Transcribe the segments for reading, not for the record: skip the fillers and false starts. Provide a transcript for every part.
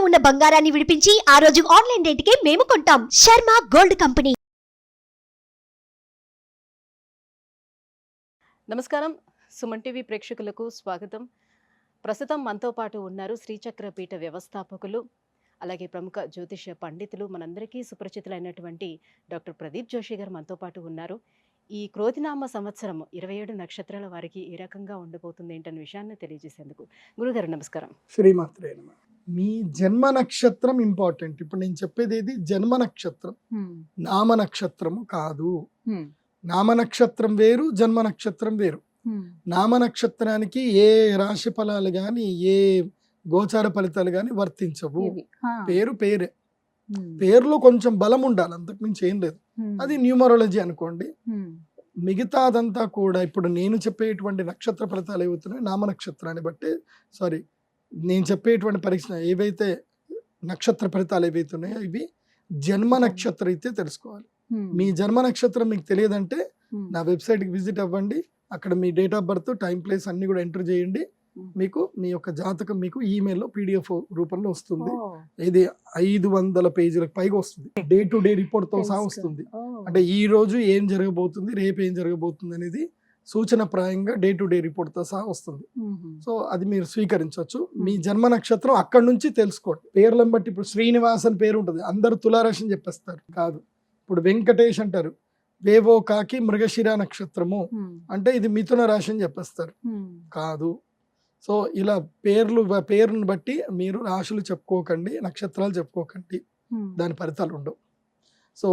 ఉన్న బంగారాన్ని విడిపించి ఆ రోజు ఆన్లైన్ రేటుకే మేము కొంటాం. Sharma gold company. నమస్కారం, సుమన్ టీవీ ప్రేక్షకులకు స్వాగతం. ప్రస్తుతం మనతో పాటు ఉన్నారు శ్రీచక్రపీఠ వ్యవస్థాపకులు, అలాగే ప్రముఖ జ్యోతిష్య పండితులు, మనందరికీ సుపరిచితులైనటువంటి డాక్టర్ ప్రదీప్ జోషి గారు మనతో పాటు ఉన్నారు. ఈ క్రోధినామ సంవత్సరం 27 నక్షత్రాల వారికి ఏ రకంగా ఉండబోతుంది ఏంటనే విషయాన్ని తెలియజేసేందుకు గురుగారు నమస్కారం. శ్రీమాత్రే నమః. మీ జన్మ నక్షత్రం ఇంపార్టెంట్. ఇప్పుడు నేను చెప్పేది ఏది, జన్మ నక్షత్రం, నామ నక్షత్రము కాదు. నామ నక్షత్రం వేరు, జన్మ నక్షత్రం వేరు. నామ నక్షత్రానికి ఏ రాశి ఫలాలు కానీ ఏ గోచార ఫలితాలు కానీ వర్తించవు. పేరు పేరే, పేరులో కొంచెం బలం ఉండాలి, అంతకుమించి ఏం లేదు. అది న్యూమరాలజీ అనుకోండి. మిగతాదంతా కూడా ఇప్పుడు నేను చెప్పేటువంటి నక్షత్ర ఫలితాలు ఏవవుతున్నాయి నామ నక్షత్రాన్ని బట్టి, నేను చెప్పేటువంటి పరీక్ష ఏవైతే నక్షత్ర ఫలితాలు ఏవైతున్నాయో ఇవి జన్మ నక్షత్రం అయితే తెలుసుకోవాలి. మీ జన్మ నక్షత్రం మీకు తెలియదంటే నా వెబ్సైట్కి విజిట్ అవ్వండి. అక్కడ మీ date of birth, time, place అన్ని కూడా ఎంటర్ చేయండి. మీకు మీ యొక్క జాతకం మీకు ఈమెయిల్లో PDF రూపంలో వస్తుంది. ఇది 500 పేజీలకు పైగా వస్తుంది. డే టు డే రిపోర్ట్తో సహా వస్తుంది. అంటే ఈ రోజు ఏం జరగబోతుంది, రేపు ఏం జరగబోతుంది అనేది సూచన ప్రాయంగా డే టు డే రిపోర్ట్తో సహా వస్తుంది. సో అది మీరు స్వీకరించవచ్చు. మీ జన్మ నక్షత్రం అక్కడి నుంచి తెలుసుకోండి. పేర్లను బట్టి ఇప్పుడు శ్రీనివాస్ అని పేరు ఉంటుంది, అందరూ తులారాశి అని చెప్పేస్తారు. కాదు. ఇప్పుడు వెంకటేష్ అంటారు, వేవో కాకి మృగశిర నక్షత్రము అంటే ఇది మిథున రాశి అని చెప్పేస్తారు. కాదు. సో ఇలా పేరుని బట్టి మీరు రాశులు చెప్పుకోకండి, నక్షత్రాలు చెప్పుకోకండి, దాని ఫలితాలు ఉండవు. సో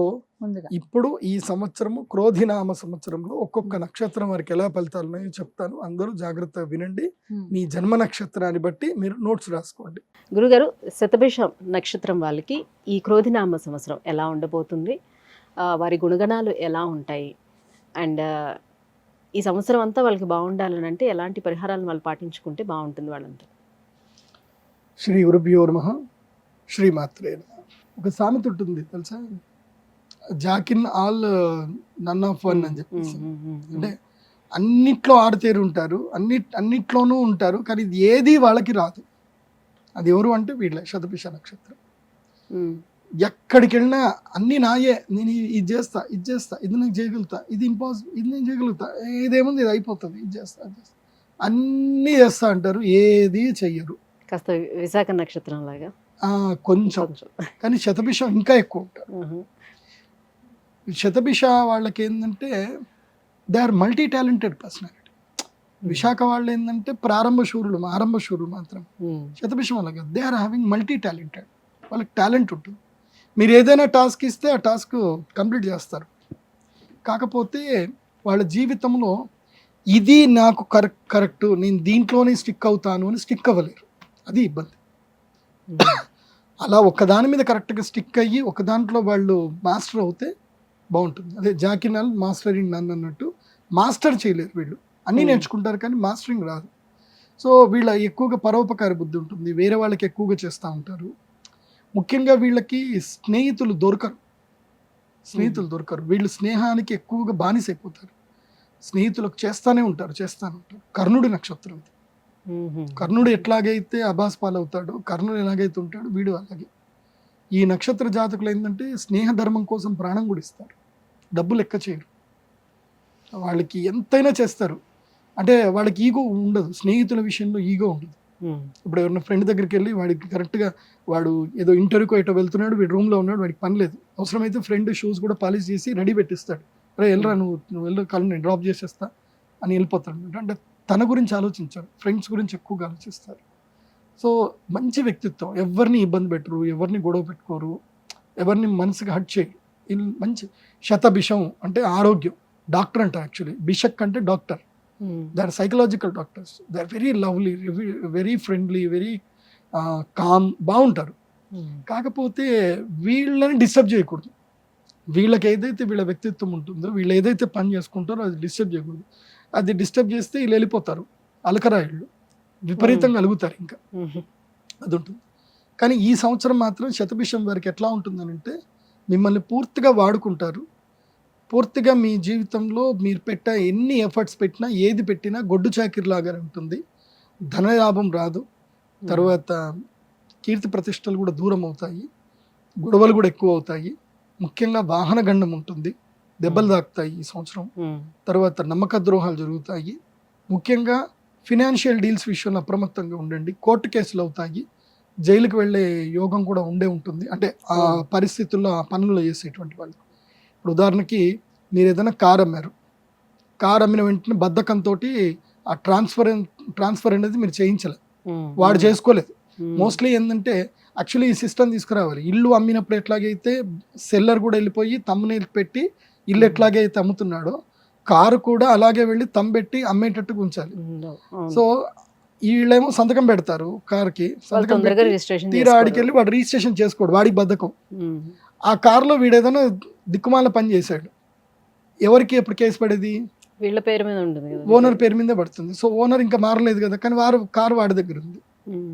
ఇప్పుడు ఈ సంవత్సరము క్రోధినామ సంవత్సరంలో ఒక్కొక్క నక్షత్రం వారికి ఎలా ఫలితాలు ఉన్నాయో చెప్తాను. అందరూ జాగ్రత్తగా వినండి. మీ జన్మ నక్షత్రాన్ని బట్టి మీరు నోట్స్ రాసుకోండి. గురుగారు, శతభిష నక్షత్రం వాళ్ళకి ఈ క్రోధినామ సంవత్సరం ఎలా ఉండబోతుంది, వారి గుణగణాలు ఎలా ఉంటాయి, అండ్ ఈ సంవత్సరం అంతా వాళ్ళకి బాగుండాలని అంటే ఎలాంటి పరిహారాలను వాళ్ళు పాటించుకుంటే బాగుంటుంది వాళ్ళంతా? శ్రీ గురుభ్యో నమః. శ్రీమాత్రే నమః. ఒక సామెత ఉంటుంది తెలుసా, జాకిన్ ఆల్ నన్ ఆఫ్ వన్ అని చెప్పేసి. అంటే అన్నిట్లో ఆడతేరు ఉంటారు, అన్నిట్లోనూ ఉంటారు, కానీ ఇది ఏది వాళ్ళకి రాదు. అది ఎవరు అంటే వీళ్ళే, శతభిష నక్షత్రం. ఎక్కడికి వెళ్ళినా అన్ని నాయే, నేను ఇది చేస్తా, ఇది నాకు చేయగలుగుతా, ఇది ఇంపాసిబుల్, ఇది నేను చేయగలుగుతా, ఇదేముంది ఇది అయిపోతుంది, ఇది చేస్తా అన్నీ చేస్తా అంటారు, ఏది చెయ్యరు. కాస్త విశాఖ నక్షత్రం లాగా కొంచెం, కానీ శతభిషం ఇంకా ఎక్కువ ఉంటారు. శతభిష వాళ్ళకి ఏంటంటే they are multi talented personality. Vishakha వాళ్ళు ఏంటంటే ఆరంభ శూరులు మాత్రం. శతభిషం వాళ్ళకి they are having multi talented. వాళ్ళకి టాలెంట్ ఉంటుంది. మీరు ఏదైనా టాస్క్ ఇస్తే ఆ టాస్క్ కంప్లీట్ చేస్తారు. కాకపోతే వాళ్ళ జీవితంలో ఇది నాకు కరెక్ట్, నేను దీంట్లోనే స్టిక్ అవుతాను అని స్టిక్ అవ్వలేరు. అది ఇబ్బంది. అలా ఒకదాని మీద కరెక్ట్గా స్టిక్ అయ్యి ఒక దాంట్లో వాళ్ళు మాస్టర్ అవుతే బాగుంటుంది. అదే జాకినాల్ మాస్టర్ ఇన్ నన్ అన్నట్టు, మాస్టర్ చేయలేరు వీళ్ళు. అన్నీ నేర్చుకుంటారు కానీ మాస్టరింగ్ రాదు. సో వీళ్ళ ఎక్కువగా పరోపకారి బుద్ధి ఉంటుంది, వేరే వాళ్ళకి ఎక్కువగా చేస్తూ ఉంటారు. ముఖ్యంగా వీళ్ళకి స్నేహితులు దొరకరు. వీళ్ళు స్నేహానికి ఎక్కువగా బానిసైపోతారు. స్నేహితులకు చేస్తూనే ఉంటారు. కర్ణుడి నక్షత్రం. కర్ణుడు ఎట్లాగైతే అభాస్ పాలవుతాడో, కర్ణుడు ఎలాగైతే ఉంటాడో వీడు అలాగే. ఈ నక్షత్ర జాతకులు ఏంటంటే స్నేహ ధర్మం కోసం ప్రాణం కూడా ఇస్తారు, డబ్బు లెక్క చేయరు. వాళ్ళకి ఎంతైనా చేస్తారు. అంటే వాళ్ళకి ఈగో ఉండదు, స్నేహితుల విషయంలో ఈగో ఉండదు. ఇప్పుడు ఎవరైనా ఫ్రెండ్ దగ్గరికి వెళ్ళి వాడికి కరెక్ట్గా వాడు ఏదో ఇంటర్వ్యూకి ఎటో వెళ్తున్నాడు, వీడు రూమ్లో ఉన్నాడు, వాడికి పని లేదు, అవసరమైతే ఫ్రెండ్ షూస్ కూడా పాలిష్ చేసి రెడీ పెట్టిస్తాడు. అరే వెళ్ళరా నువ్వు వెళ్ళు, కాళ్ళు నేను డ్రాప్ చేసేస్తా అని వెళ్ళిపోతాడు. అంటే తన గురించి ఆలోచించాడు, ఫ్రెండ్స్ గురించి ఎక్కువగా ఆలోచిస్తారు. సో మంచి వ్యక్తిత్వం, ఎవరిని ఇబ్బంది పెట్టరు, ఎవరిని గొడవ పెట్టుకోరు, ఎవరిని మనసుకి హట్ చేయరు. మంచి శతభిషం అంటే ఆరోగ్యం. డాక్టర్ అంటారు యాక్చువల్లీ. బిషక్ అంటే doctor. They are psychological doctors. They are very lovely, very friendly, very calm, బాగుంటారు. కాకపోతే వీళ్ళని డిస్టర్బ్ చేయకూడదు. వీళ్ళకి ఏదైతే వీళ్ళ వ్యక్తిత్వం ఉంటుందో, వీళ్ళు ఏదైతే పని చేసుకుంటారో అది డిస్టర్బ్ చేయకూడదు. అది డిస్టర్బ్ చేస్తే వీళ్ళు వెళ్ళిపోతారు, అలకరాయిళ్ళు విపరీతంగా అలుగుతారు, ఇంకా అది ఉంటుంది. కానీ ఈ సంవత్సరం మాత్రం శతభిషం వారికి ఎట్లా ఉంటుందనంటే మిమ్మల్ని పూర్తిగా వాడుకుంటారు. పూర్తిగా మీ జీవితంలో మీరు ఎన్ని ఎఫర్ట్స్ పెట్టినా, ఏది పెట్టినా గొడ్డు చాకిరిలాగానే ఉంటుంది. ధనలాభం రాదు. తర్వాత కీర్తి ప్రతిష్టలు కూడా దూరం అవుతాయి, గొడవలు కూడా ఎక్కువ అవుతాయి, ముఖ్యంగా వాహన గండం ఉంటుంది, దెబ్బలు తాకుతాయి ఈ సంవత్సరం. తర్వాత నమ్మక ద్రోహాలు జరుగుతాయి. ముఖ్యంగా ఫినాన్షియల్ డీల్స్ విషయంలో అప్రమత్తంగా ఉండండి. కోర్టు కేసులు అవుతాయి, జైలుకి వెళ్ళే యోగం కూడా ఉండే ఉంటుంది. అంటే ఆ పరిస్థితుల్లో ఆ పనులు చేసేటువంటి వాళ్ళు. ఇప్పుడు ఉదాహరణకి మీరు ఏదైనా కార్ అమ్మారు, కార్ అమ్మిన వెంటనే బద్ధకంతో ఆ ట్రాన్స్ఫర్ అనేది మీరు చేయించలేదు, వాడు చేసుకోలేదు. మోస్ట్లీ ఏంటంటే యాక్చువల్లీ ఈ సిస్టమ్ తీసుకురావాలి. ఇల్లు అమ్మినప్పుడు ఎట్లాగైతే సెల్లర్ కూడా వెళ్ళిపోయి తమ్మునేలు పెట్టి ఇల్లు ఎట్లాగే అయితే అమ్ముతున్నాడో, కారు కూడా అలాగే వెళ్ళి తమ్ పెట్టి అమ్మేటట్టుగా ఉంచాలి. సో వీళ్ళేమో సంతకం పెడతారు కార్కి, సంతకం పెట్టి తీరా ఆడికి వెళ్ళి వాడు రిజిస్ట్రేషన్ చేసుకోడు, వాడికి బద్ధకం. ఆ కారులో వీడు ఏదైనా దిక్కుమాల పని చేశాడు, ఎవరికి ఎప్పుడు కేసు పడేది? వీళ్ళ పేరు మీద ఉంటుంది, ఓనర్ పేరు మీదే పడుతుంది. సో ఓనర్ ఇంకా మారలేదు కదా, కానీ కారు వాడి దగ్గర ఉంది.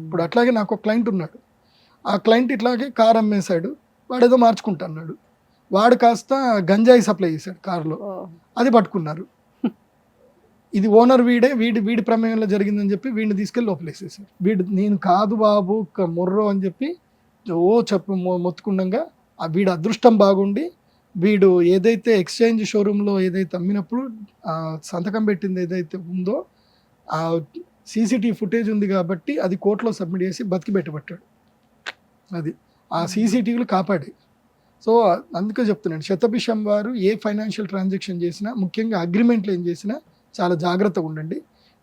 ఇప్పుడు అట్లాగే నాకు ఒక క్లయింట్ ఉన్నాడు, ఆ క్లయింట్ ఇట్లాగే కార్ అమ్మేశాడు, వాడు ఏదో మార్చుకుంటా అన్నాడు, వాడు కాస్త గంజాయి సప్లై చేశాడు కారులో, అది పట్టుకున్నారు. ఇది ఓనర్ వీడి ప్రమేయంలో జరిగిందని చెప్పి వీడిని తీసుకెళ్ళి లోపలేసేసారు. నేను కాదు బాబు మొర్రో అని చెప్పి మొత్తుకుండగా వీడి అదృష్టం బాగుండి వీడు ఏదైతే ఎక్స్చేంజ్ షోరూంలో ఏదైతే అమ్మినప్పుడు సంతకం పెట్టింది ఏదైతే ఉందో ఆ సీసీటీవీ ఫుటేజ్ ఉంది కాబట్టి అది కోర్టులో సబ్మిట్ చేసి బతికి పెట్టబట్టాడు. అది ఆ సీసీటీవీలు కాపాడి. సో అందుకే చెప్తున్నాను, శతభిషం వారు ఏ ఫైనాన్షియల్ ట్రాన్సాక్షన్ చేసినా, ముఖ్యంగా అగ్రిమెంట్లు ఏం చేసినా చాలా జాగ్రత్తగా ఉండండి.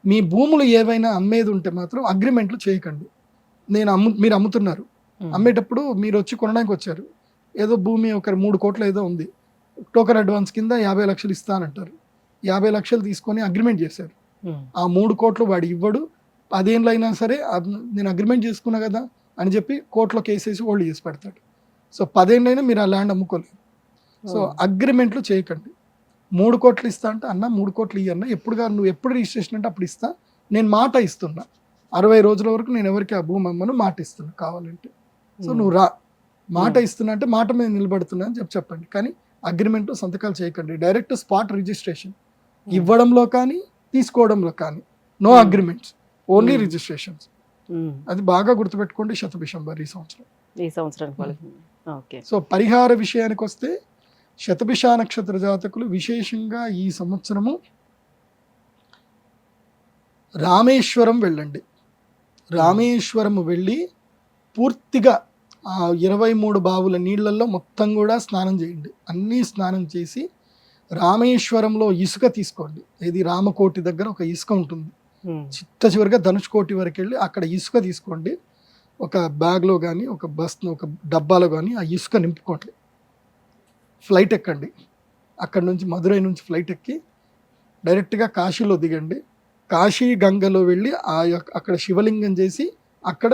మీ భూములు ఏవైనా అమ్మేది ఉంటే మాత్రం అగ్రిమెంట్లు చేయకండి. మీరు అమ్ముతున్నారు, అమ్మేటప్పుడు మీరు వచ్చి కొనడానికి వచ్చారు, ఏదో భూమి ఒక 3 కోట్లు ఏదో ఉంది, టోకెన్ అడ్వాన్స్ కింద 50 లక్షలు ఇస్తానంటారు, 50 లక్షలు తీసుకొని అగ్రిమెంట్ చేశారు. ఆ 3 కోట్లు వాడు ఇవ్వడు, 10 ఏళ్ళు అయినా సరే నేను అగ్రిమెంట్ చేసుకున్నా కదా అని చెప్పి కోర్టులో కేసేసి హోల్డ్ చేసి పెడతాడు. సో 10 ఏళ్ళైనా మీరు ఆ ల్యాండ్ అమ్ముకోలేదు. సో అగ్రిమెంట్లు చేయకండి. 3 కోట్లు ఇస్తా అంటే అన్న 3 కోట్లు ఇయ్యన్నా, నువ్వు ఎప్పుడు రిజిస్ట్రేషన్ అంటే అప్పుడు ఇస్తా, నేను మాట ఇస్తున్నా, 60 రోజుల వరకు నేను ఎవరికి ఆ భూమి అమ్మను మాట ఇస్తున్నా కావాలంటే, సో నువ్వు రా, మాట ఇస్తున్నా అంటే మాట మీద నిలబడుతున్నా అని చెప్పండి. కానీ అగ్రిమెంట్ సంతకాలు చేయకండి. డైరెక్ట్ స్పాట్ రిజిస్ట్రేషన్ ఇవ్వడంలో కానీ తీసుకోవడంలో కానీ నో అగ్రిమెంట్స్, ఓన్లీ రిజిస్ట్రేషన్స్. అది బాగా గుర్తుపెట్టుకోండి శతభిషం వారు ఈ సంవత్సరం. సో పరిహార విషయానికి వస్తే శతభిష నక్షత్ర జాతకులు విశేషంగా ఈ సంవత్సరము రామేశ్వరం వెళ్ళండి. రామేశ్వరము వెళ్ళి పూర్తిగా ఆ 23 బావుల నీళ్ళల్లో మొత్తం కూడా స్నానం చేయండి. అన్నీ స్నానం చేసి రామేశ్వరంలో ఇసుక తీసుకోండి. ఇది రామకోటి దగ్గర ఒక ఇసుక ఉంటుంది, చిట్ట చివరిగా ధనుష్కోటి వరకు వెళ్ళి అక్కడ ఇసుక తీసుకోండి. ఒక బ్యాగ్లో కానీ ఒక డబ్బాలో కానీ ఆ ఇసుక నింపుకోండి. ఫ్లైట్ ఎక్కండి, అక్కడ నుంచి మధురై నుంచి ఫ్లైట్ ఎక్కి డైరెక్ట్గా కాశీలో దిగండి. కాశీ గంగలో వెళ్ళి అక్కడ శివలింగం చేసి అక్కడ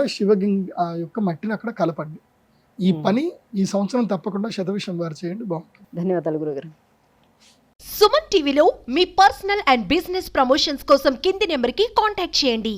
ఆ యొక్క మట్టిని అక్కడ కలపండి. ఈ పని ఈ సంవత్సరం తప్పకుండా శతభిషం వారు చేయండి, బాగుంటుంది. ధన్యవాదాలు గురుగారు. సుమన్ టీవీలో మీ పర్సనల్ అండ్ బిజినెస్ ప్రమోషన్స్ కోసం కింది నెంబర్కి కాంటాక్ట్ చేయండి.